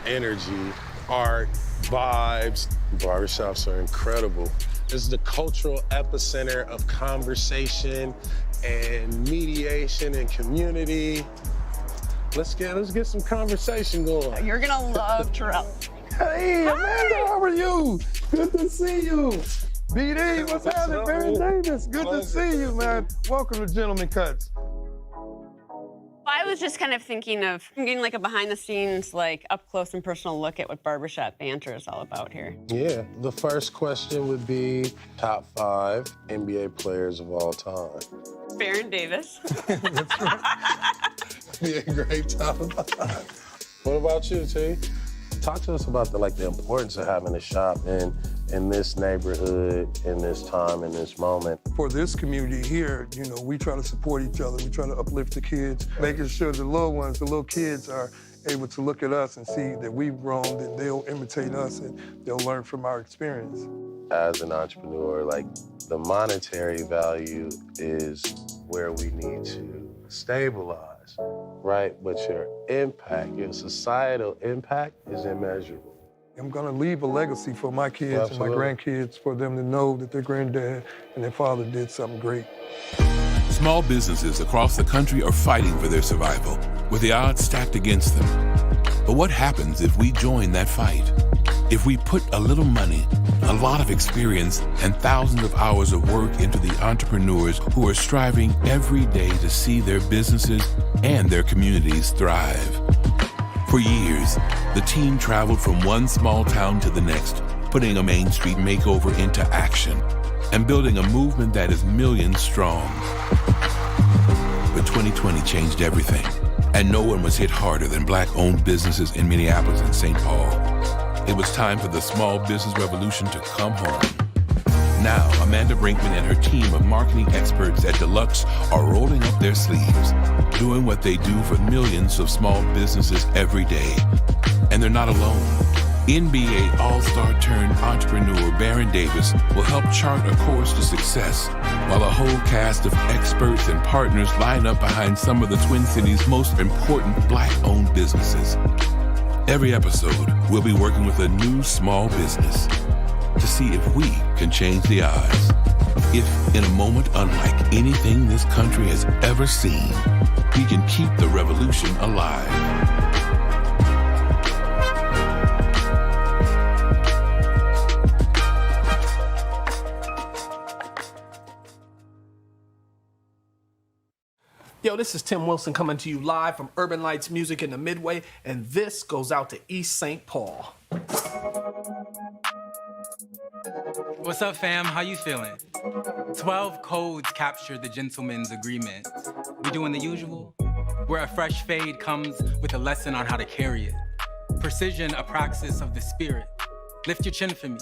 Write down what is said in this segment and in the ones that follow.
Energy, art, vibes. Barbershops are incredible. This is the cultural epicenter of conversation and mediation and community. Let's get some conversation going. You're gonna love Terrell. Hey, Amanda, how are you? Good to see you. BD, what's happening, Baron Davis? Good to see you, man. Welcome to Gentleman Cuts. I was just kind of thinking of getting like a behind-the-scenes, like up-close and personal look at what barbershop banter is all about here. Yeah, the first question would be top 5 NBA players of all time. Baron Davis. That's right. Be a great top 5. What about you, T? Talk to us about the importance of having a shop in this neighborhood, in this time, in this moment. For this community here, you know, we try to support each other. We try to uplift the kids, making sure the little ones, the little kids are able to look at us and see that we've grown, that they'll imitate us and they'll learn from our experience. As an entrepreneur, the monetary value is where we need to stabilize, right? But your impact, your societal impact is immeasurable. I'm gonna leave a legacy for my kids and my grandkids, for them to know that their granddad and their father did something great. Small businesses across the country are fighting for their survival, with the odds stacked against them. But what happens if we join that fight? If we put a little money, a lot of experience, and thousands of hours of work into the entrepreneurs who are striving every day to see their businesses and their communities thrive. For years, the team traveled from one small town to the next, putting a Main Street makeover into action and building a movement that is millions strong. But 2020 changed everything, and no one was hit harder than Black-owned businesses in Minneapolis and St. Paul. It was time for the small business revolution to come home. Now, Amanda Brinkman and her team of marketing experts at Deluxe are rolling up their sleeves, doing what they do for millions of small businesses every day. And they're not alone. NBA All-Star turned entrepreneur Baron Davis will help chart a course to success, while a whole cast of experts and partners line up behind some of the Twin Cities' most important Black-owned businesses. Every episode, we'll be working with a new small business to see if we can change the odds. If, in a moment unlike anything this country has ever seen, we can keep the revolution alive. Yo, this is Tim Wilson coming to you live from Urban Lights Music in the Midway, and this goes out to East St. Paul. What's up, fam? How you feeling? 12 codes capture the gentleman's agreement. We doing the usual? Where a fresh fade comes with a lesson on how to carry it. Precision, a praxis of the spirit. Lift your chin for me.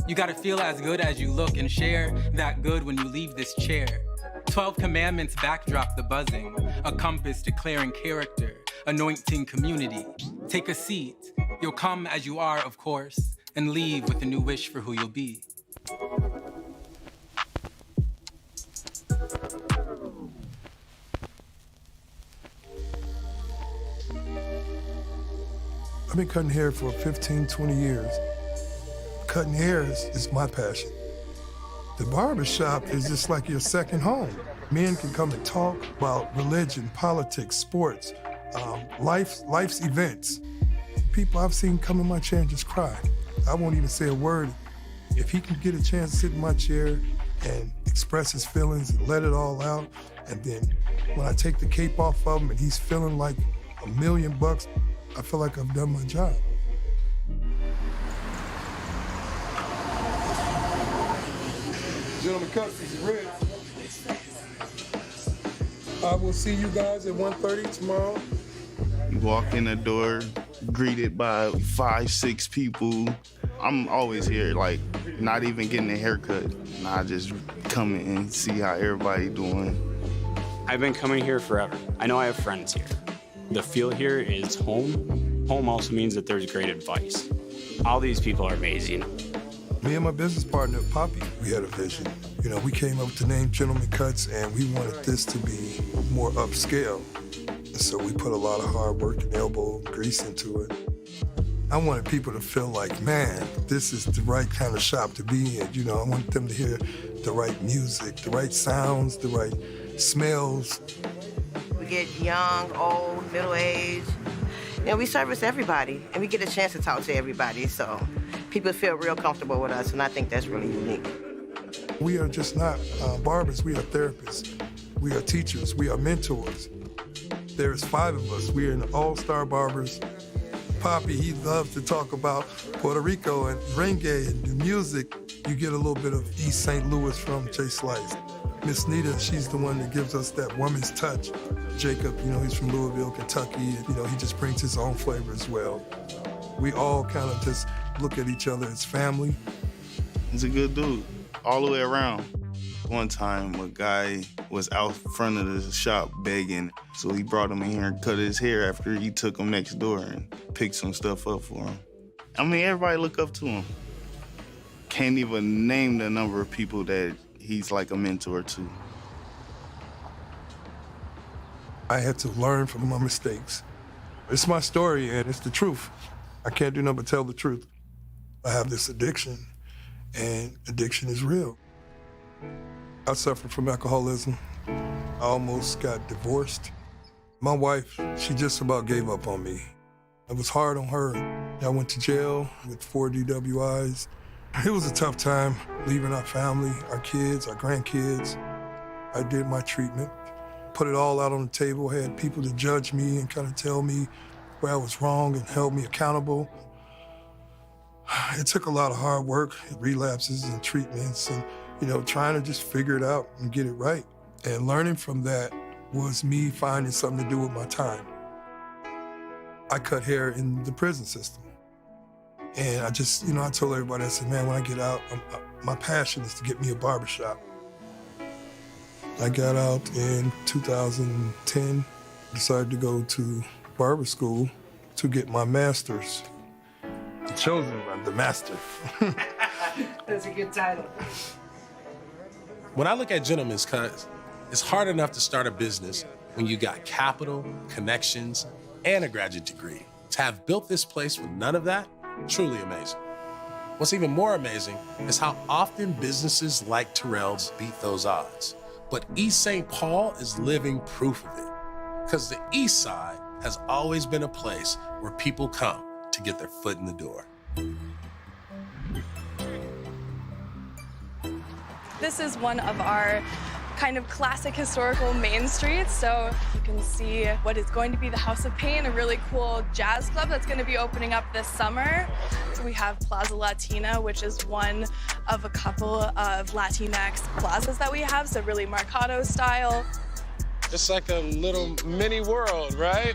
You gotta feel as good as you look and share that good when you leave this chair. 12 commandments backdrop the buzzing, a compass declaring character, anointing community. Take a seat. You'll come as you are, of course, and leave with a new wish for who you'll be. I've been cutting hair for 15, 20 years. Cutting hair is my passion. The barbershop is just like your second home. Men can come and talk about religion, politics, sports, life's events. People I've seen come in my chair and just cry. I won't even say a word. If he can get a chance to sit in my chair and express his feelings and let it all out, and then when I take the cape off of him and he's feeling like $1 million, I feel like I've done my job. Gentlemen, cuts, this is Red. I will see you guys at 1:30 tomorrow. You walk in the door, greeted by 5, 6 people. I'm always here, not even getting a haircut. I just come in and see how everybody doing. I've been coming here forever. I know I have friends here. The feel here is home. Home also means that there's great advice. All these people are amazing. Me and my business partner, Poppy, we had a vision. You know, we came up with the name Gentleman Cuts, and we wanted this to be more upscale. So we put a lot of hard work and elbow grease into it. I wanted people to feel like, man, this is the right kind of shop to be in. You know, I want them to hear the right music, the right sounds, the right smells. We get young, old, middle-aged, and we service everybody, and we get a chance to talk to everybody, so people feel real comfortable with us, and I think that's really unique. We are just not barbers, we are therapists. We are teachers, we are mentors. There's 5 of us. We are in all-star barbers. Poppy, he loves to talk about Puerto Rico and reggae and the music. You get a little bit of East St. Louis from Jay Slice. Miss Nita, she's the one that gives us that woman's touch. Jacob, you know, he's from Louisville, Kentucky, and, you know, he just brings his own flavor as well. We all kind of just look at each other as family. He's a good dude, all the way around. One time, a guy was out front of the shop begging, so he brought him in here and cut his hair after he took him next door and picked some stuff up for him. I mean, everybody look up to him. Can't even name the number of people that he's like a mentor to. I had to learn from my mistakes. It's my story, and it's the truth. I can't do nothing but tell the truth. I have this addiction, and addiction is real. I suffered from alcoholism. I almost got divorced. My wife, she just about gave up on me. It was hard on her. I went to jail with 4 DWIs. It was a tough time, leaving our family, our kids, our grandkids. I did my treatment, put it all out on the table, had people to judge me and kind of tell me where I was wrong and held me accountable. It took a lot of hard work, relapses and treatments, and you know, trying to just figure it out and get it right. And learning from that was me finding something to do with my time. I cut hair in the prison system. And I just, you know, I told everybody, I said, man, when I get out, my passion is to get me a barbershop. I got out in 2010, decided to go to barber school to get my master's. The chosen one, the master. That's a good title. When I look at Gentlemen's Cuts, it's hard enough to start a business when you got capital, connections, and a graduate degree. To have built this place with none of that, truly amazing. What's even more amazing is how often businesses like Terrell's beat those odds. But East St. Paul is living proof of it. Because the East Side has always been a place where people come to get their foot in the door. This is one of our kind of classic historical main streets. So you can see what is going to be the House of Pain, a really cool jazz club that's going to be opening up this summer. So we have Plaza Latina, which is one of a couple of Latinx plazas that we have, so really Mercado style. It's like a little mini world, right?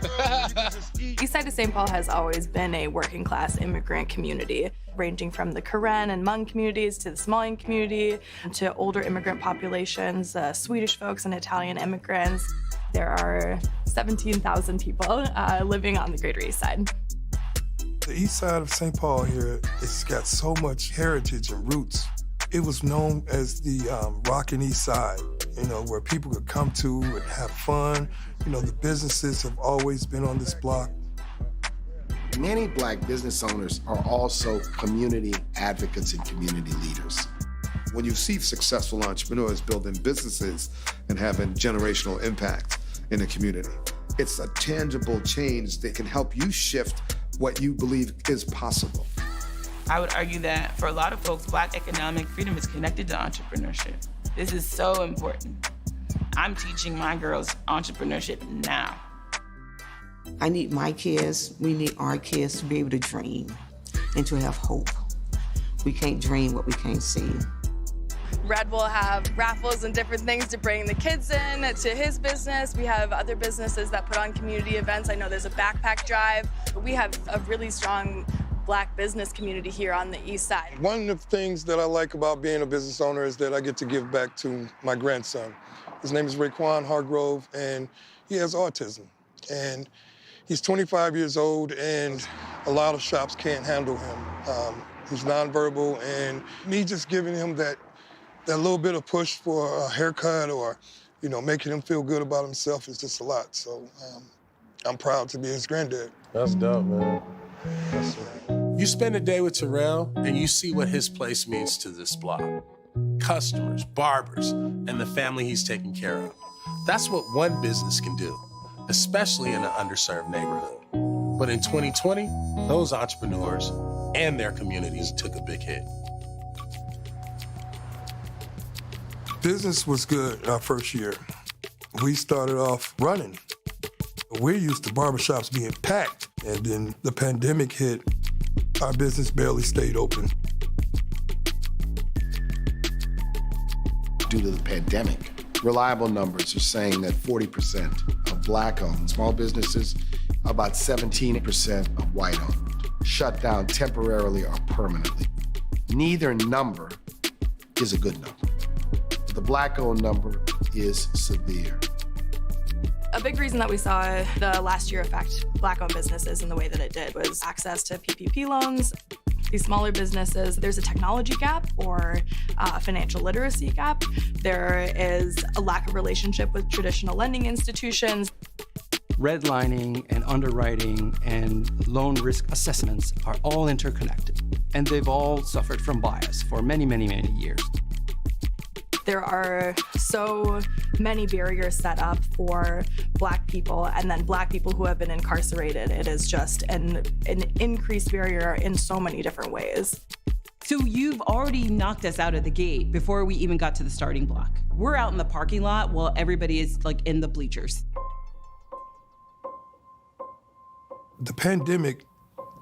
East Side of St. Paul has always been a working class immigrant community, ranging from the Karen and Hmong communities to the Somalian community to older immigrant populations, Swedish folks and Italian immigrants. There are 17,000 people living on the Greater East Side. The East Side of St. Paul here, it's got so much heritage and roots. It was known as the Rockin' East Side, you know, where people could come to and have fun. You know, the businesses have always been on this block. Many Black business owners are also community advocates and community leaders. When you see successful entrepreneurs building businesses and having generational impact in the community, it's a tangible change that can help you shift what you believe is possible. I would argue that for a lot of folks, Black economic freedom is connected to entrepreneurship. This is so important. I'm teaching my girls entrepreneurship now. I need my kids, we need our kids to be able to dream and to have hope. We can't dream what we can't see. Red will have raffles and different things to bring the kids in to his business. We have other businesses that put on community events. I know there's a backpack drive. But we have a really strong Black business community here on the East Side. One of the things that I like about being a business owner is that I get to give back to my grandson. His name is Raekwon Hargrove, and he has autism. And he's 25 years old, and a lot of shops can't handle him. He's nonverbal, and me just giving him that little bit of push for a haircut or, you know, making him feel good about himself is just a lot. So I'm proud to be his granddad. That's dope, man. That's You spend a day with Terrell and you see what his place means to this block. Customers, barbers, and the family he's taking care of. That's what one business can do, especially in an underserved neighborhood. But in 2020, those entrepreneurs and their communities took a big hit. Business was good our first year. We started off running. We're used to barbershops being packed, and then the pandemic hit. Our business barely stayed open. Due to the pandemic, reliable numbers are saying that 40% of Black-owned small businesses, about 17% of white-owned, shut down temporarily or permanently. Neither number is a good number. The Black-owned number is severe. A big reason that we saw the last year affect Black-owned businesses in the way that it did was access to PPP loans. These smaller businesses, there's a technology gap or a financial literacy gap. There is a lack of relationship with traditional lending institutions. Redlining and underwriting and loan risk assessments are all interconnected, and they've all suffered from bias for many, many, many years. There are so many barriers set up for Black people, and then Black people who have been incarcerated. It is just an increased barrier in so many different ways. So you've already knocked us out of the gate before we even got to the starting block. We're out in the parking lot while everybody is like in the bleachers. The pandemic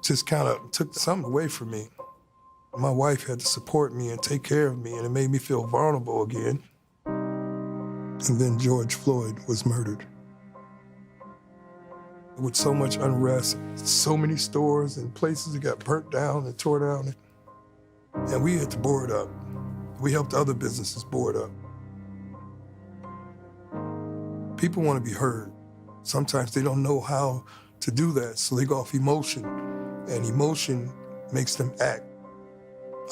just kind of took something away from me. My wife had to support me and take care of me, and it made me feel vulnerable again. And then George Floyd was murdered. With so much unrest, so many stores and places that got burnt down and tore down. And we had to board up. We helped other businesses board up. People want to be heard. Sometimes they don't know how to do that, so they go off emotion, and emotion makes them act.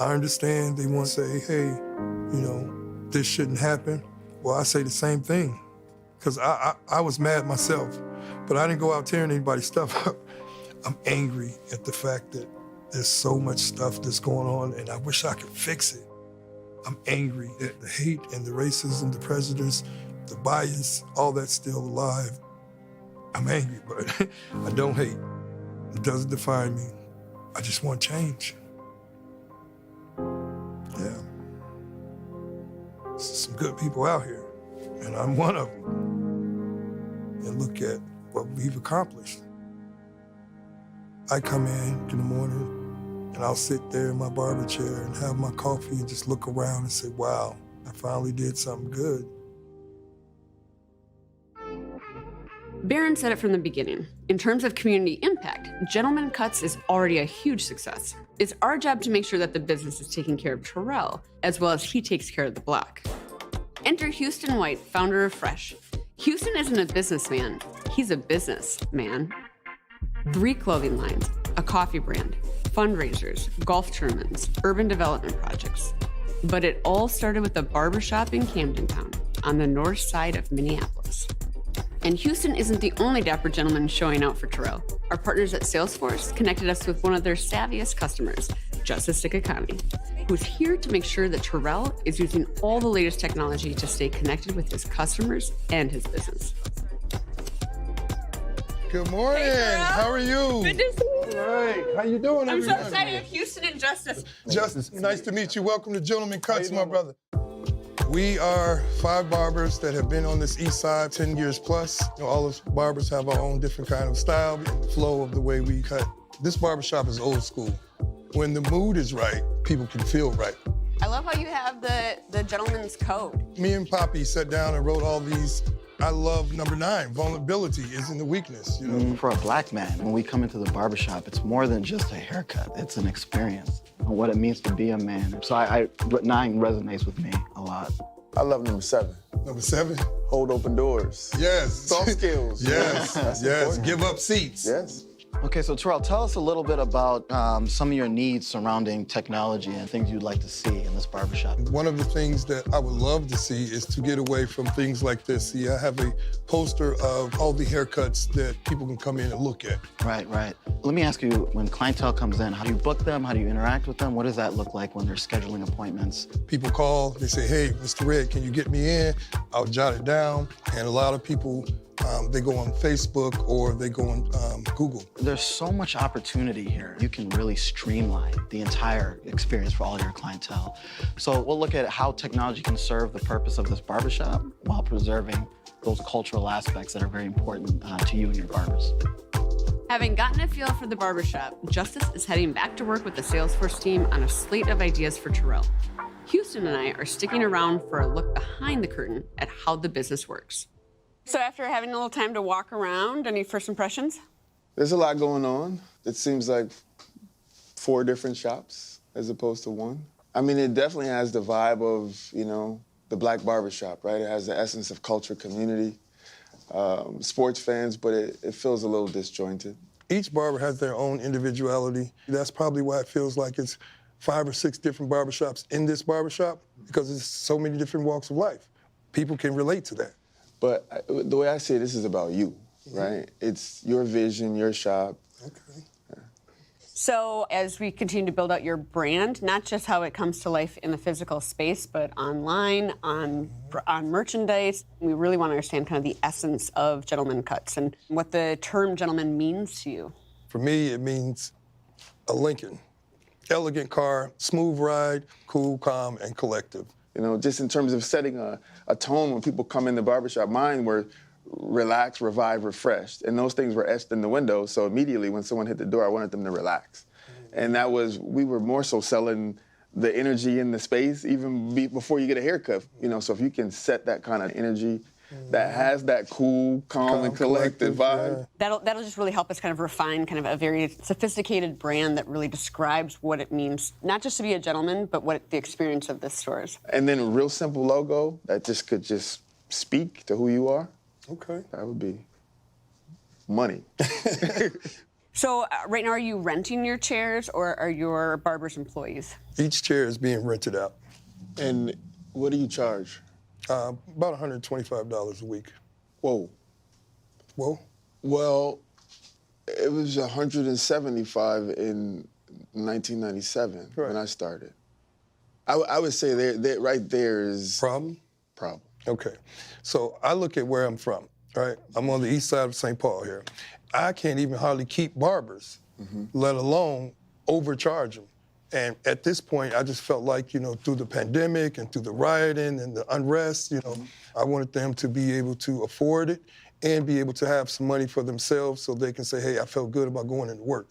I understand they want to say, hey, you know, this shouldn't happen. Well, I say the same thing, because I was mad myself, but I didn't go out tearing anybody's stuff up. I'm angry at the fact that there's so much stuff that's going on, and I wish I could fix it. I'm angry that the hate and the racism, the prejudice, the bias, all that's still alive. I'm angry, but I don't hate. It doesn't define me. I just want change. Yeah. There's some good people out here, and I'm one of them. And look at what we've accomplished. I come in the morning, and I'll sit there in my barber chair and have my coffee and just look around and say, wow, I finally did something good. Barron said it from the beginning. In terms of community impact, Gentleman Cuts is already a huge success. It's our job to make sure that the business is taking care of Terrell, as well as he takes care of the block. Enter Houston White, founder of Fresh. Houston isn't a businessman, he's a businessman. 3 clothing lines, a coffee brand, fundraisers, golf tournaments, urban development projects. But it all started with a barbershop in Camden Town, on the north side of Minneapolis. And Houston isn't the only dapper gentleman showing out for Terrell. Our partners at Salesforce connected us with one of their savviest customers, Justice Sikakami, who's here to make sure that Terrell is using all the latest technology to stay connected with his customers and his business. Good morning. Hey, how are you? Good to see you. All right. How you doing, I'm everybody? so excited. Houston and Justice. Justice, nice to meet you. Welcome to Gentleman Cuts, my brother. We are 5 barbers that have been on this east side 10 years plus. You know, all of us barbers have our own different kind of style and flow of the way we cut. This barbershop is old school. When the mood is right, people can feel right. I love how you have the gentleman's code. Me and Poppy sat down and wrote all these. I love number 9, vulnerability isn't a weakness, you know? For a Black man, when we come into the barbershop, it's more than just a haircut. It's an experience and what it means to be a man. So 9 resonates with me a lot. I love number 7. Number 7? Hold open doors. Yes. Soft skills. Yes, That's yes. important. Give up seats. Yes. Okay, so Terrell, tell us a little bit about some of your needs surrounding technology and things you'd like to see in this barbershop. One of the things that I would love to see is to get away from things like this. See, I have a poster of all the haircuts that people can come in and look at. Right, right. Let me ask you, when clientele comes in, how do you book them? How do you interact with them? What does that look like when they're scheduling appointments? People call, they say, hey, Mr. Red, can you get me in? I'll jot it down. And a lot of people, they go on Facebook or they go on Google. There's so much opportunity here. You can really streamline the entire experience for all your clientele. So we'll look at how technology can serve the purpose of this barbershop while preserving those cultural aspects that are very important to you and your barbers. Having gotten a feel for the barbershop, Justice is heading back to work with the Salesforce team on a slate of ideas for Terrell. Houston and I are sticking around for a look behind the curtain at how the business works. So after having a little time to walk around, any first impressions? There's a lot going on. It seems like 4 different shops as opposed to 1. I mean, it definitely has the vibe of, you know, the black barbershop, right? It has the essence of culture, community, sports fans, but it feels a little disjointed. Each barber has their own individuality. That's probably why it feels like it's 5 or 6 different barbershops in this barbershop, because there's so many different walks of life. People can relate to that. But the way I see it, this is about you, right? It's your vision, your shop. Okay. So as we continue to build out your brand, not just how it comes to life in the physical space, but online, on merchandise, we really want to understand kind of the essence of Gentleman Cuts and what the term gentleman means to you. For me, it means a Lincoln. Elegant car, smooth ride, cool, calm, and collective. You know, just in terms of setting a tone when people come in the barbershop, mine were relax, revive, refreshed. And those things were etched in the window, so immediately when someone hit the door, I wanted them to relax. And that was, we were more so selling the energy in the space even before you get a haircut. You know, so if you can set that kind of energy that has that cool, calm and collective vibe. Yeah. That'll just really help us kind of refine kind of a very sophisticated brand that really describes what it means, not just to be a gentleman, but what the experience of this store is. And then a real simple logo that just could just speak to who you are. Okay. That would be money. So right now, are you renting your chairs or are your barbers employees? Each chair is being rented out. And what do you charge? About $125 a week. Whoa. Whoa? Well, it was $175 in 1997 when I started. I would say there right there is... Problem? Problem. Okay. So I look at where I'm from, right? I'm on the east side of St. Paul here. I can't even hardly keep barbers, let alone overcharge them. And at this point, I just felt like, you know, through the pandemic and through the rioting and the unrest, you know, I wanted them to be able to afford it and be able to have some money for themselves so they can say, hey, I felt good about going into work.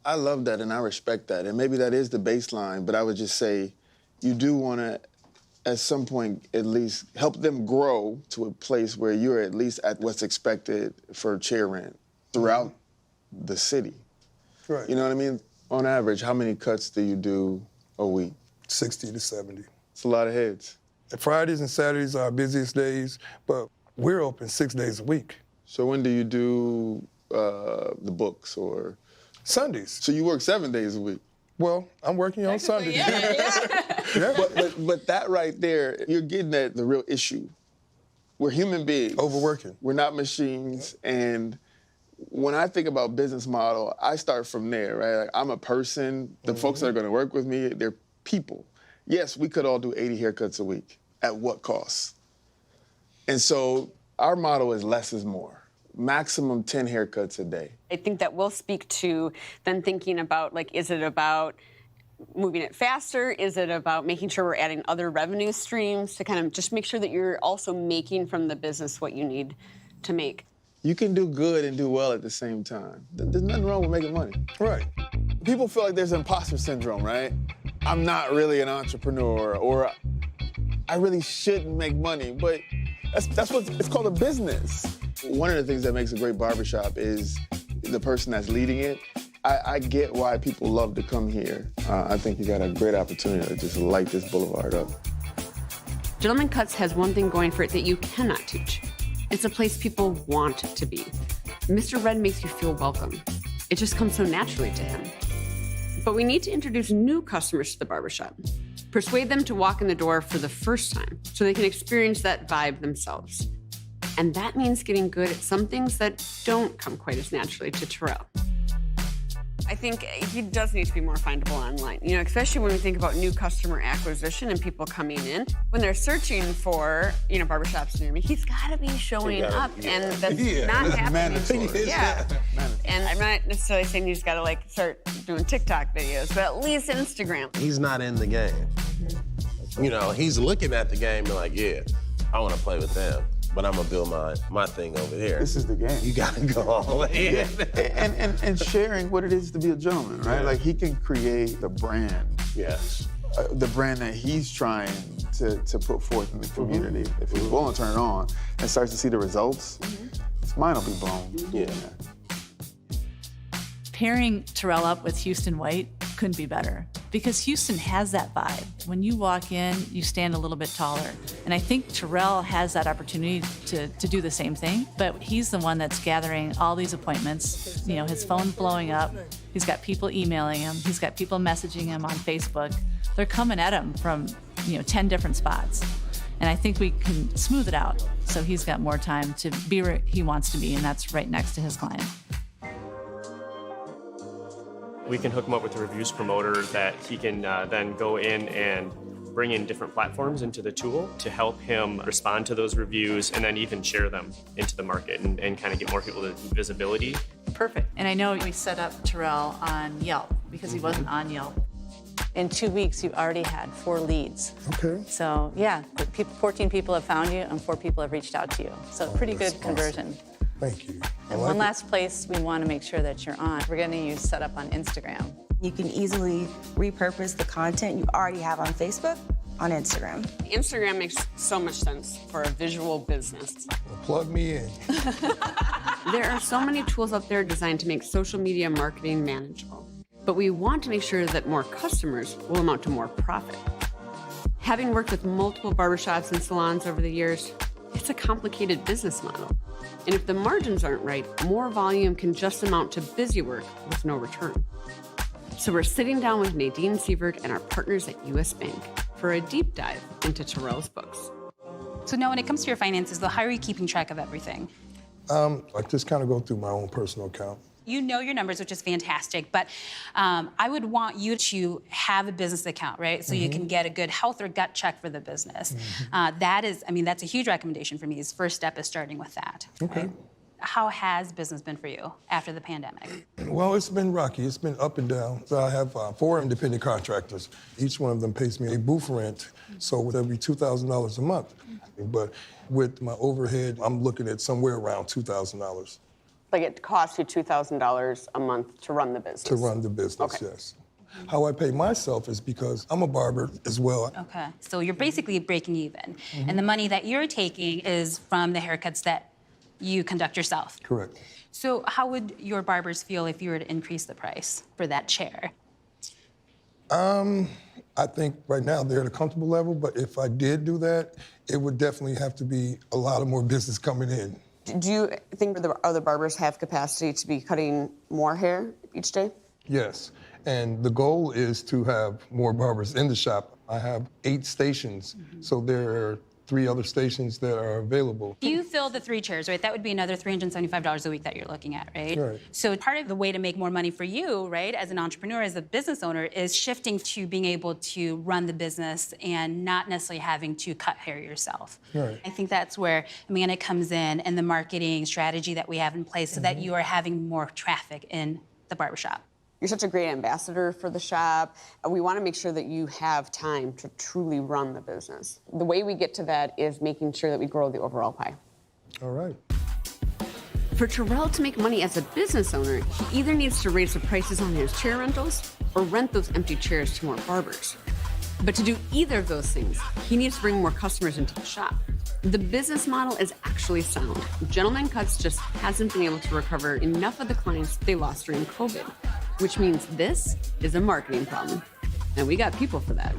I love that and I respect that. And maybe that is the baseline, but I would just say you do want to, at some point, at least help them grow to a place where you're at least at what's expected for chair rent throughout the city. Right. You know what I mean? On average, how many cuts do you do a week? 60 to 70. It's a lot of heads. And Fridays and Saturdays are our busiest days, but we're open 6 days a week. So when do you do the books or? Sundays. So you work 7 days a week? Well, I'm working on Sundays. Yeah. But that right there, you're getting at the real issue. We're human beings. Overworking. We're not machines. And when I think about business model, I start from there, right? Like, I'm a person. The folks that are going to work with me, they're people. Yes, we could all do 80 haircuts a week. At what cost? And so our motto is less is more. Maximum 10 haircuts a day. I think that will speak to then thinking about, like, is it about moving it faster? Is it about making sure we're adding other revenue streams to kind of just make sure that you're also making from the business what you need to make? You can do good and do well at the same time. There's nothing wrong with making money. Right. People feel like there's imposter syndrome, right? I'm not really an entrepreneur, or I really shouldn't make money, but that's what it's called, a business. One of the things that makes a great barbershop is the person that's leading it. I get why people love to come here. I think you got a great opportunity to just light this boulevard up. Gentleman Cuts has one thing going for it that you cannot teach. It's a place people want to be. Mr. Red makes you feel welcome. It just comes so naturally to him. But we need to introduce new customers to the barbershop. Persuade them to walk in the door for the first time so they can experience that vibe themselves. And that means getting good at some things that don't come quite as naturally to Terrell. I think he does need to be more findable online, especially when we think about new customer acquisition and people coming in. When they're searching for, barbershops near me, he's got to be showing up, and that's not happening. And I'm not necessarily saying you just got to start doing TikTok videos, but at least Instagram. He's not in the game. He's looking at the game and I want to play with them. But I'm gonna build my thing over here. This is the game. You gotta go all in. And sharing what it is to be a gentleman, right? Yeah. He can create the brand. Yes. The brand that he's trying to put forth in the community. If he's willing to turn it on and starts to see the results, his mind will be blown. Yeah. Pairing Terrell up with Houston White couldn't be better, because Houston has that vibe. When you walk in, you stand a little bit taller. And I think Terrell has that opportunity to do the same thing, but he's the one that's gathering all these appointments. His phone's blowing up. He's got people emailing him. He's got people messaging him on Facebook. They're coming at him from, 10 different spots. And I think we can smooth it out so he's got more time to be where he wants to be, and that's right next to his client. We can hook him up with a reviews promoter that he can then go in and bring in different platforms into the tool to help him respond to those reviews and then even share them into the market and kind of get more people to visibility. Perfect. And I know we set up Terrell on Yelp because he wasn't on Yelp. In 2 weeks, you already had 4 leads. Okay. So, 14 people have found you and 4 people have reached out to you. So, pretty good conversion. Awesome. Thank you. And one last place we want to make sure that you're on, we're going to use Setup on Instagram. You can easily repurpose the content you already have on Facebook on Instagram. Instagram makes so much sense for a visual business. Well, plug me in. There are so many tools out there designed to make social media marketing manageable, but we want to make sure that more customers will amount to more profit. Having worked with multiple barbershops and salons over the years, it's a complicated business model. And if the margins aren't right, more volume can just amount to busy work with no return. So we're sitting down with Nadine Sievert and our partners at US Bank for a deep dive into Terrell's books. So now when it comes to your finances, how are you keeping track of everything? I just kind of go through my own personal account. You know your numbers, which is fantastic, but I would want you to have a business account, right? So you can get a good health or gut check for the business. That's a huge recommendation for me. His first step is starting with that. Okay. Right? How has business been for you after the pandemic? Well, it's been rocky. It's been up and down. So I have 4 independent contractors. Each one of them pays me a booth rent, so that would be $2,000 a month. But with my overhead, I'm looking at somewhere around $2,000. Like it costs you $2,000 a month to run the business? To run the business, yes. How I pay myself is because I'm a barber as well. Okay, so you're basically breaking even. And the money that you're taking is from the haircuts that you conduct yourself. Correct. So how would your barbers feel if you were to increase the price for that chair? I think right now they're at a comfortable level, but if I did do that, it would definitely have to be a lot of more business coming in. Do you think the other barbers have capacity to be cutting more hair each day? Yes, and the goal is to have more barbers in the shop. I have 8 stations, so there are 3 other stations that are available. You fill the 3 chairs, right? That would be another $375 a week that you're looking at, right? Right. So part of the way to make more money for you, right, as an entrepreneur, as a business owner, is shifting to being able to run the business and not necessarily having to cut hair yourself. Right. I think that's where Amanda comes in and the marketing strategy that we have in place so that you are having more traffic in the barbershop. You're such a great ambassador for the shop. We want to make sure that you have time to truly run the business. The way we get to that is making sure that we grow the overall pie. All right. For Terrell to make money as a business owner, he either needs to raise the prices on his chair rentals or rent those empty chairs to more barbers. But to do either of those things, he needs to bring more customers into the shop. The business model is actually sound. Gentleman Cuts just hasn't been able to recover enough of the clients they lost during COVID, which means this is a marketing problem. And we got people for that.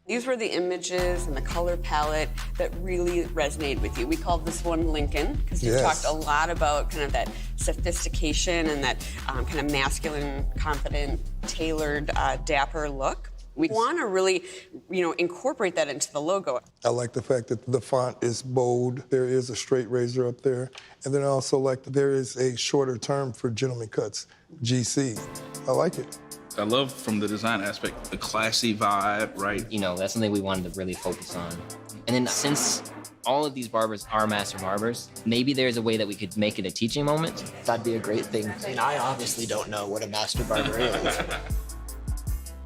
These were the images and the color palette that really resonated with you. We called this one Lincoln, because you talked a lot about kind of that sophistication and that kind of masculine, confident, tailored, dapper look. We want to really, incorporate that into the logo. I like the fact that the font is bold. There is a straight razor up there. And then I also like that there is a shorter term for gentleman cuts, GC. I like it. I love, from the design aspect, the classy vibe, right? That's something we wanted to really focus on. And then since all of these barbers are master barbers, maybe there's a way that we could make it a teaching moment. That'd be a great thing. And I obviously don't know what a master barber is.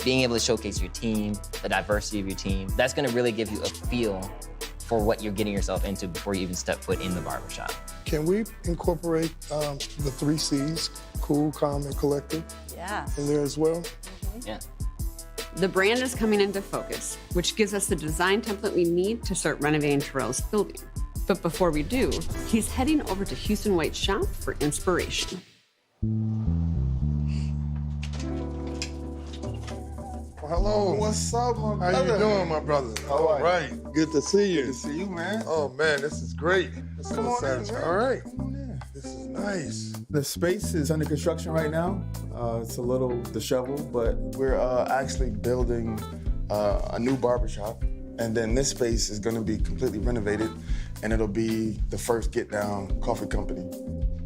Being able to showcase your team, the diversity of your team, that's gonna really give you a feel for what you're getting yourself into before you even step foot in the barbershop. Can we incorporate the 3 C's, cool, calm, and collected, in there as well? Yeah. The brand is coming into focus, which gives us the design template we need to start renovating Terrell's building. But before we do, he's heading over to Houston White's shop for inspiration. Hello. What's up, my brother? How you doing, my brother? All right. Good to see you. Good to see you, man. Oh, man, this is great. Come on in, man. All right. Come on in. This is nice. The space is under construction right now. It's a little disheveled, but we're actually building a new barbershop. And then this space is gonna be completely renovated, and it'll be the first Get Down coffee company.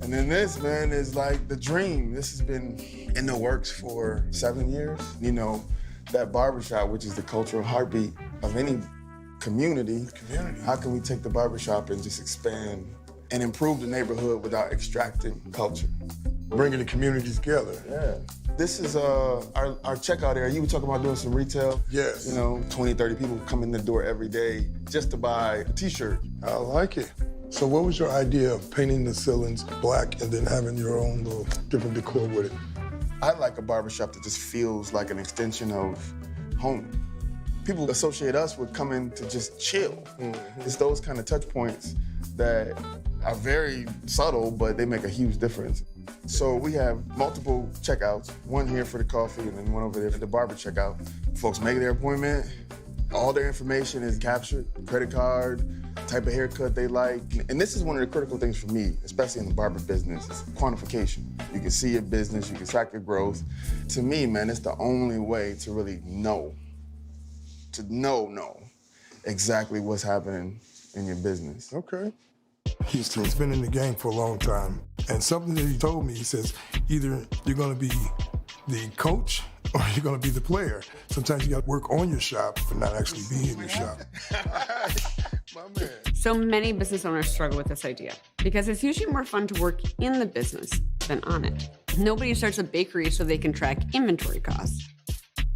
And then this, man, is like the dream. This has been in the works for 7 years. That barbershop, which is the cultural heartbeat of any community. How can we take the barbershop and just expand and improve the neighborhood without extracting culture? Bringing the community together. Yeah. This is our checkout area. You were talking about doing some retail. Yes. 20, 30 people come in the door every day just to buy a t-shirt. I like it. So what was your idea of painting the ceilings black and then having your own little different decor with it? I like a barbershop that just feels like an extension of home. People associate us with coming to just chill. It's those kind of touch points that are very subtle, but they make a huge difference. So we have multiple checkouts, one here for the coffee and then one over there for the barber checkout. Folks make their appointment, all their information is captured, credit card, type of haircut they like. And this is one of the critical things for me, especially in the barber business, is quantification. You can see your business, you can track your growth. To me, man, it's the only way to really know exactly what's happening in your business. Okay. Houston's been in the game for a long time. And something that he told me, he says, either you're gonna be the coach or you're gonna be the player. Sometimes you gotta work on your shop, but not actually be in your shop. My man. So many business owners struggle with this idea because it's usually more fun to work in the business than on it. Nobody starts a bakery so they can track inventory costs.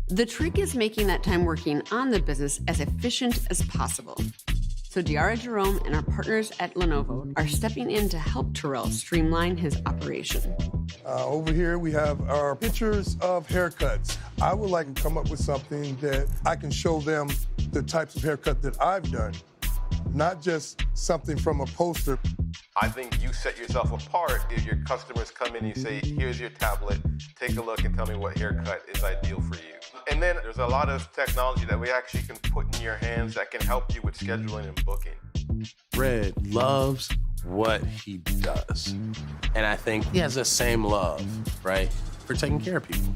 The trick is making that time working on the business as efficient as possible. So Diara Jerome and our partners at Lenovo are stepping in to help Terrell streamline his operation. Over here, we have our pictures of haircuts. I would like to come up with something that I can show them the types of haircut that I've done, not just something from a poster. I think you set yourself apart if your customers come in and you say, here's your tablet, take a look and tell me what haircut is ideal for you. And then there's a lot of technology that we actually can put in your hands that can help you with scheduling and booking. Red loves what he does. And I think he has the same love, right, for taking care of people.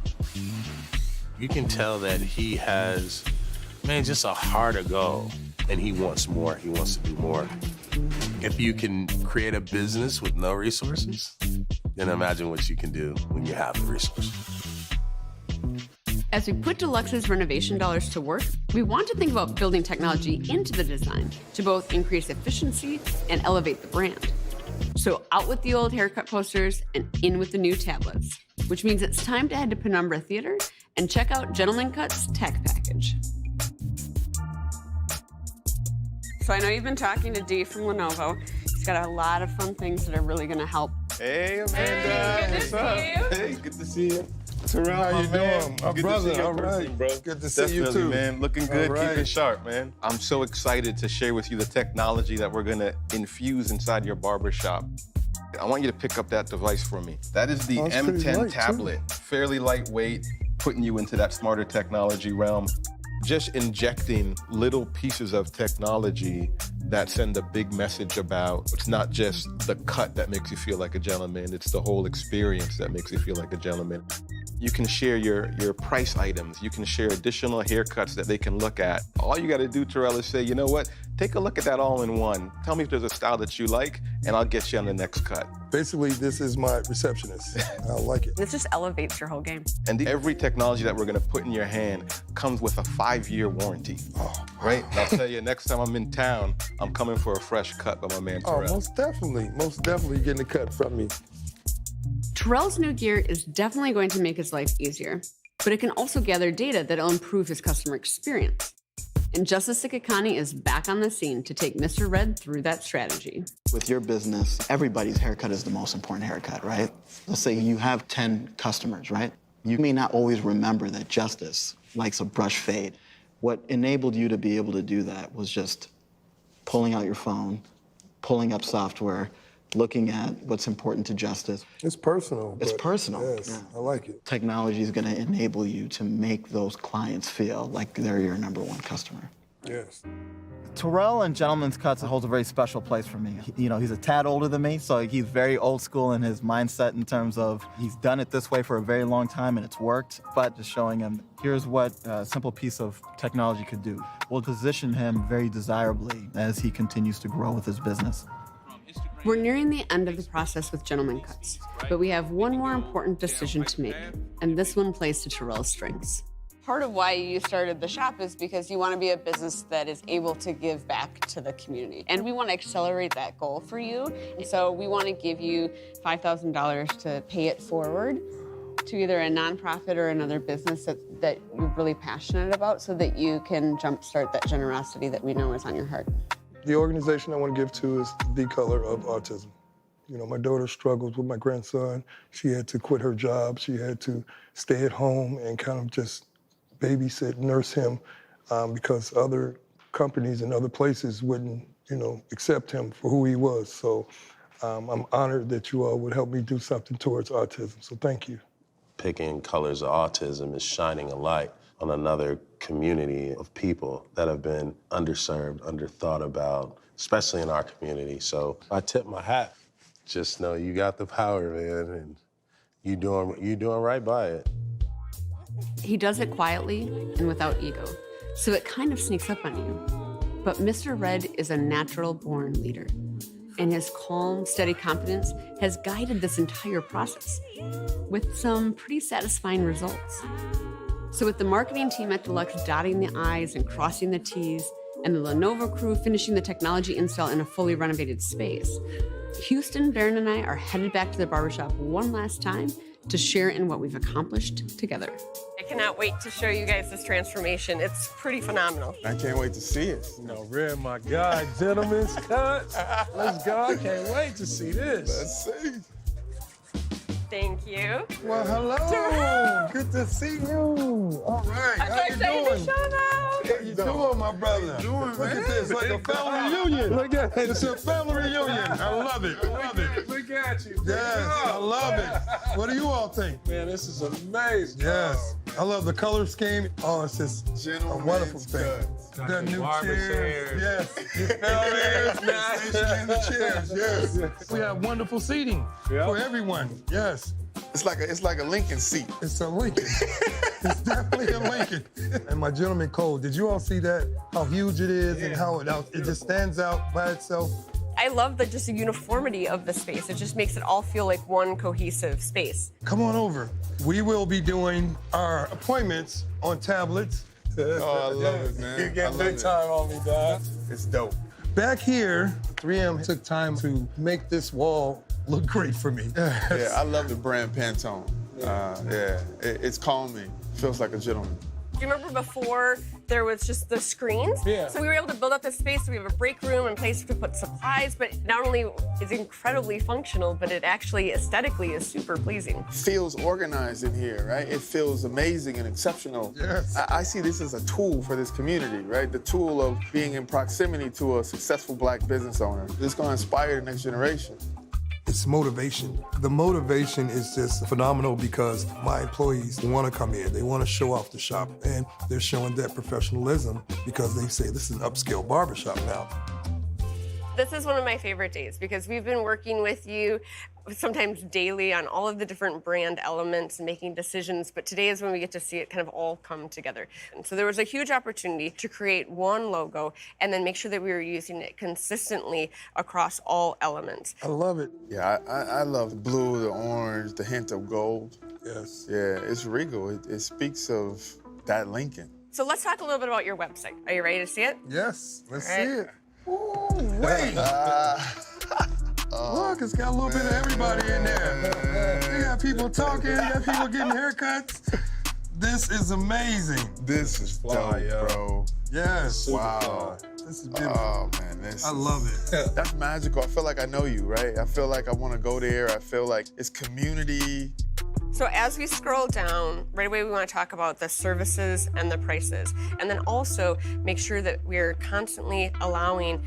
You can tell that he has, just a heart of gold. And he wants more, he wants to do more. If you can create a business with no resources, then imagine what you can do when you have the resources. As we put Deluxe's renovation dollars to work, we want to think about building technology into the design to both increase efficiency and elevate the brand. So out with the old haircut posters and in with the new tablets, which means it's time to head to Penumbra Theater and check out Gentleman Cut's tech package. So I know you've been talking to Dee from Lenovo. He's got a lot of fun things that are really going to help. Hey, Amanda. Hey, what's up? Hey, good to see you. Terrell, How you man. doing? My Good brother, to see you all in person, right. bro. Good to see you Definitely, too. man. Looking good, All right. keeping sharp, man. I'm so excited to share with you the technology that we're gonna infuse inside your barbershop. I want you to pick up that device for me. That is the Oh, it's pretty M10 light, tablet. too. Fairly lightweight, putting you into that smarter technology realm. Just injecting little pieces of technology that send a big message about it's not just the cut that makes you feel like a gentleman, it's the whole experience that makes you feel like a gentleman. You can share your price items. You can share additional haircuts that they can look at. All you gotta do, Terrell, is say, you know what? Take a look at that all-in-one. Tell me if there's a style that you like, and I'll get you on the next cut. Basically, this is my receptionist. I like it. This just elevates your whole game. And every technology that we're gonna put in your hand comes with a 5-year warranty, right? And I'll tell you, next time I'm in town, I'm coming for a fresh cut by my man Terrell. Oh, most definitely getting a cut from me. Terrell's new gear is definitely going to make his life easier, but it can also gather data that'll improve his customer experience. And Justice Sikakani is back on the scene to take Mr. Red through that strategy. With your business, everybody's haircut is the most important haircut, right? Let's say you have 10 customers, right? You may not always remember that Justice likes a brush fade. What enabled you to be able to do that was just pulling out your phone, pulling up software, looking at what's important to Justice. It's personal. It's personal. Yes, yeah. I like it. Technology is going to enable you to make those clients feel like they're your #1 customer. Yes. Terrell and Gentleman's Cuts holds a very special place for me. He's a tad older than me, so he's very old school in his mindset in terms of he's done it this way for a very long time and it's worked, but just showing him here's what a simple piece of technology could do will position him very desirably as he continues to grow with his business. We're nearing the end of the process with Gentleman Cuts, but we have one more important decision to make, and this one plays to Terrell's strengths. Part of why you started the shop is because you want to be a business that is able to give back to the community. And we want to accelerate that goal for you. And so we want to give you $5,000 to pay it forward to either a nonprofit or another business that you're really passionate about so that you can jumpstart that generosity that we know is on your heart. The organization I want to give to is The Color of Autism. My daughter struggles with my grandson. She had to quit her job. She had to stay at home and kind of just babysit, nurse him because other companies and other places wouldn't, accept him for who he was. So I'm honored that you all would help me do something towards autism. So thank you. Picking Colors of Autism is shining a light on another community of people that have been underserved, underthought about, especially in our community. So I tip my hat. Just know you got the power, man, and you doing right by it. He does it quietly and without ego, so it kind of sneaks up on you. But Mr. Red is a natural-born leader, and his calm, steady confidence has guided this entire process with some pretty satisfying results. So with the marketing team at Deluxe dotting the I's and crossing the T's, and the Lenovo crew finishing the technology install in a fully renovated space, Houston, Barron, and I are headed back to the barbershop one last time to share in what we've accomplished together. I cannot wait to show you guys this transformation. It's pretty phenomenal. I can't wait to see it. Red, my God, Gentleman's Cuts. Let's go. I can't wait to see this. Let's see. Thank you. Well, hello. Good to see you. All right. How you doing? How you doing, my brother? Look at this, like a family reunion. Look at it. It's a family reunion. I love it. I love it. Look at you. Yes, I love it. What do you all think? Man, this is amazing. Yes. I love the color scheme. Oh, it's just a wonderful thing. The new chairs. Yes. The chairs. Yes. We have wonderful seating for everyone. Yes. It's like a Lincoln seat. It's a Lincoln. It's definitely a Lincoln. And my gentleman code, did you all see that? How huge it is and how it just stands out by itself? I love the uniformity of the space. It just makes it all feel like one cohesive space. Come on over. We will be doing our appointments on tablets. Oh, I love it, man. You get big time on me, dog. It's dope. Back here, 3M took time to make this wall look great for me. Yeah, I love the brand Pantone. It's calming. Feels like a gentleman. Do you remember before there was just the screens? Yeah. So we were able to build up this space. So we have a break room and place to put supplies, but not only is it incredibly functional, but it actually aesthetically is super pleasing. Feels organized in here, right? It feels amazing and exceptional. Yes. I see this as a tool for this community, right? The tool of being in proximity to a successful Black business owner. It's going to inspire the next generation. It's motivation. The motivation is just phenomenal because my employees want to come in. They want to show off the shop, and they're showing that professionalism because they say this is an upscale barbershop now. This is one of my favorite days because we've been working with you sometimes daily on all of the different brand elements and making decisions, but today is when we get to see it kind of all come together. And so there was a huge opportunity to create one logo and then make sure that we were using it consistently across all elements. I love it. Yeah, I love the blue, the orange, the hint of gold. Yes. Yeah, it's regal. It speaks of that Lincoln. So let's talk a little bit about your website. Are you ready to see it? Yes, let's All see right. it. Ooh, wait. Look, it's got a little bit of everybody in there. You got people talking, you got people getting haircuts. This is amazing. This is fly, dope, bro. Yes. Wow. This is beautiful. Oh, man, I love it. That's magical. I feel like I know you, right? I feel like I want to go there. I feel like it's community. So as we scroll down, right away we want to talk about the services and the prices. And then also make sure that we're constantly allowing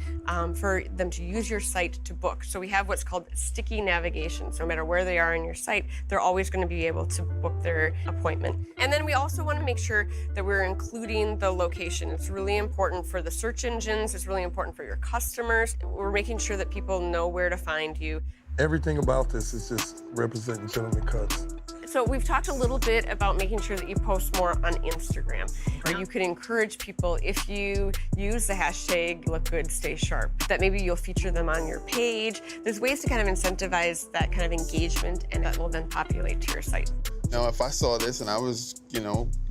for them to use your site to book. So we have what's called sticky navigation. So no matter where they are on your site, they're always going to be able to book their appointment. And then we also want to make sure that we're including the location. It's really important for the search engines. It's really important for your customers. We're making sure that people know where to find you. Everything about this is just representing Gentleman Cuts. So we've talked a little bit about making sure that you post more on Instagram, or you could encourage people if you use the hashtag #LookGoodStaySharp, that maybe you'll feature them on your page. There's ways to kind of incentivize that kind of engagement, and that will then populate to your site. Now, if I saw this and I was,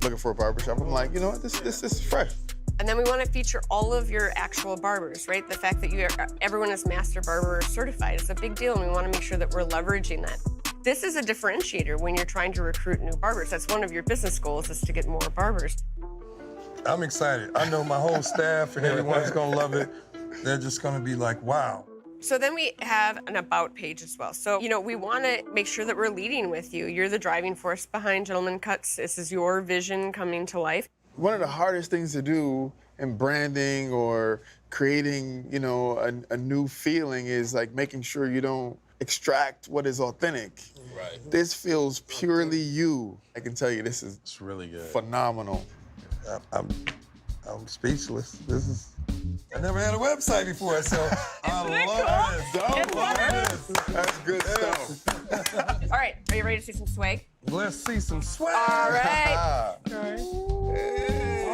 looking for a barbershop, I'm like, you know what, this is fresh. And then we want to feature all of your actual barbers, right? The fact that everyone is Master Barber certified is a big deal, and we want to make sure that we're leveraging that. This is a differentiator when you're trying to recruit new barbers. That's one of your business goals, is to get more barbers. I'm excited. I know my whole staff and everyone's gonna love it. They're just gonna be like, wow. So then we have an about page as well. So, we want to make sure that we're leading with you. You're the driving force behind Gentleman Cuts. This is your vision coming to life. One of the hardest things to do in branding or creating, a new feeling is like making sure you don't extract what is authentic. Right. This feels purely you. I can tell you this is really good. Phenomenal. I'm speechless. I never had a website before, so I love this. That's good stuff. All right, are you ready to see some swag? Let's see some swag. All right. All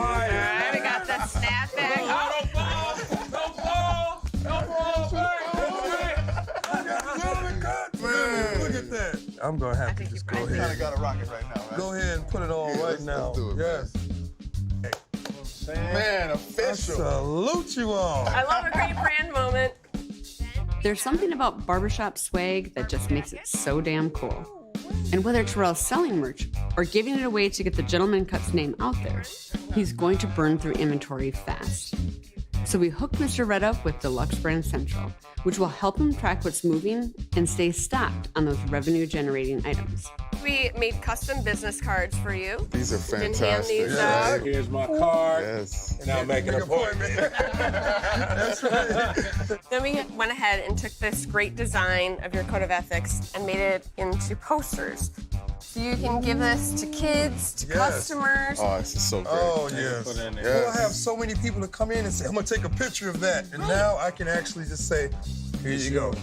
right, we got the snapback. Look at that. I'm gonna have to just go ahead. You kinda gotta rock it right now, right? Go ahead and put it on right now. Let's do it, yes. Man, official. Salute you all. I love a great brand moment. There's something about barbershop swag that just makes it so damn cool. And whether Terrell's selling merch or giving it away to get the Gentleman Cuts name out there, he's going to burn through inventory fast. So we hooked Mr. Red up with Deluxe Brand Central, which will help him track what's moving and stay stocked on those revenue-generating items. We made custom business cards for you. These are You can hand fantastic. these out. Here's my card. Yes. And I'll make an appointment. That's right. Then we went ahead and took this great design of your code of ethics and made it into posters. So you can give this to kids, to customers. Oh, this is so great. Oh, yes. Well, I have so many people to come in and say, I'm gonna take a picture of that. And now I can actually just say, here you go.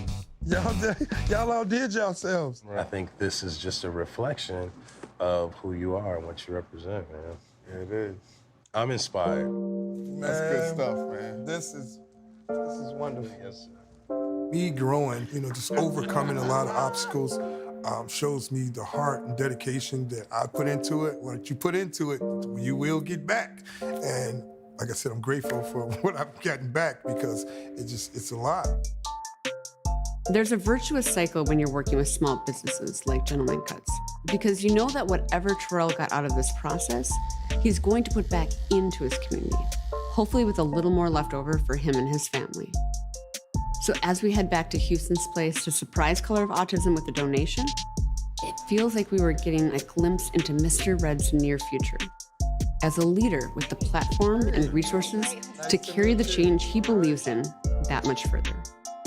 Y'all outdid yourselves. I think this is just a reflection of who you are and what you represent, man. Yeah, it is. I'm inspired. That's good stuff, man. This is wonderful. Yes, sir. Me growing, just overcoming a lot of obstacles shows me the heart and dedication that I put into it. What you put into it, you will get back. And like I said, I'm grateful for what I've gotten back because it's a lot. There's a virtuous cycle when you're working with small businesses like Gentleman Cuts, because you know that whatever Terrell got out of this process, he's going to put back into his community, hopefully with a little more left over for him and his family. So as we head back to Houston's Place to surprise Color of Autism with a donation, it feels like we were getting a glimpse into Mr. Red's near future as a leader with the platform and resources to carry the change he believes in that much further.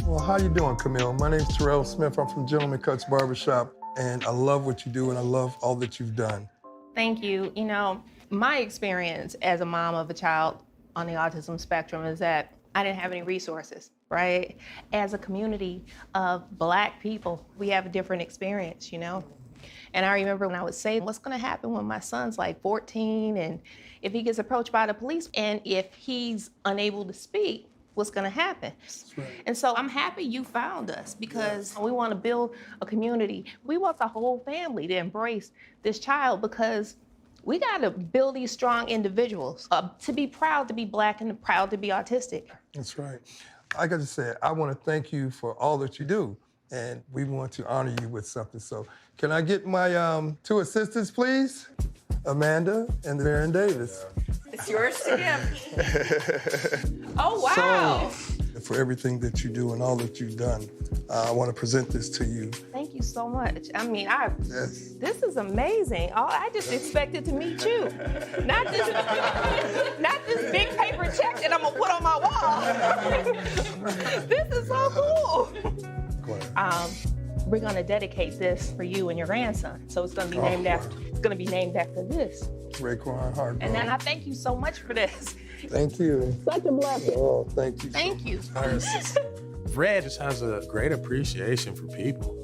Well, how you doing, Camille? My name's Terrell Smith. I'm from Gentleman Cuts Barbershop, and I love what you do, and I love all that you've done. Thank you. You know, my experience as a mom of a child on the autism spectrum is that I didn't have any resources, right? As a community of Black people, we have a different experience, you know? And I remember when I would say, what's gonna happen when my son's like 14 and if he gets approached by the police and if he's unable to speak, what's gonna happen? Right. And so I'm happy you found us because we wanna build a community. We want the whole family to embrace this child because we gotta build these strong individuals to be proud to be Black and proud to be autistic. That's right. Like I just said, I wanna thank you for all that you do, and we want to honor you with something. So can I get my 2 assistants, please? Amanda and Baron Davis. It's yours to give. Oh, wow. So, for everything that you do and all that you've done, I want to present this to you. Thank you so much. I mean, this is amazing. I just expected to meet you. Not this big paper check that I'm gonna put on my wall. This is so cool. Go ahead. We're gonna dedicate this for you and your grandson. So it's gonna be named after this. Raekwon Hart. And then I thank you so much for this. Thank you. Such a blessing. Oh, thank you. Thank you. Fred just has a great appreciation for people,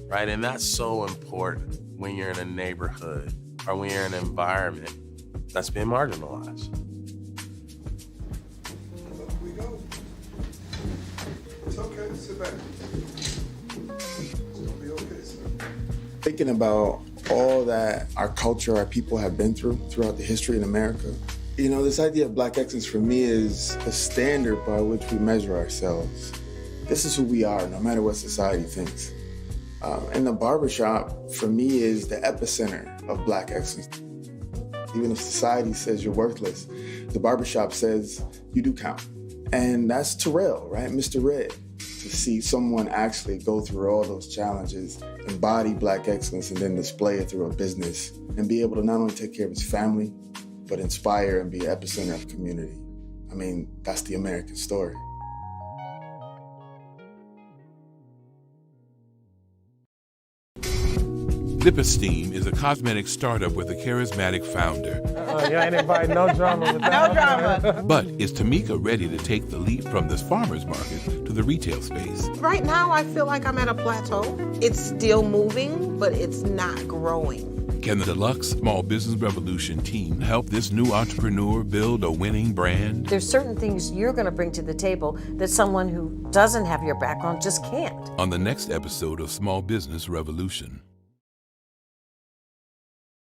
right? And that's so important when you're in a neighborhood or when you're in an environment that's been marginalized. Here we go. It's okay, sit back. It's gonna be okay, sir. Thinking about all that our culture, our people have been through throughout the history in America, you know, this idea of Black excellence for me is a standard by which we measure ourselves. This is who we are, no matter what society thinks. And the barbershop, for me, is the epicenter of Black excellence. Even if society says you're worthless, the barbershop says you do count. And that's Terrell, right? Mr. Red. To see someone actually go through all those challenges, embody Black excellence, and then display it through a business, and be able to not only take care of his family, but inspire and be an epicenter of community. I mean, that's the American story. Lipesteem is a cosmetic startup with a charismatic founder. You ain't inviting no drama with that. No drama. But is Tamika ready to take the leap from this farmer's market to the retail space? Right now, I feel like I'm at a plateau. It's still moving, but it's not growing. Can the Deluxe Small Business Revolution team help this new entrepreneur build a winning brand? There's certain things you're going to bring to the table that someone who doesn't have your background just can't. On the next episode of Small Business Revolution.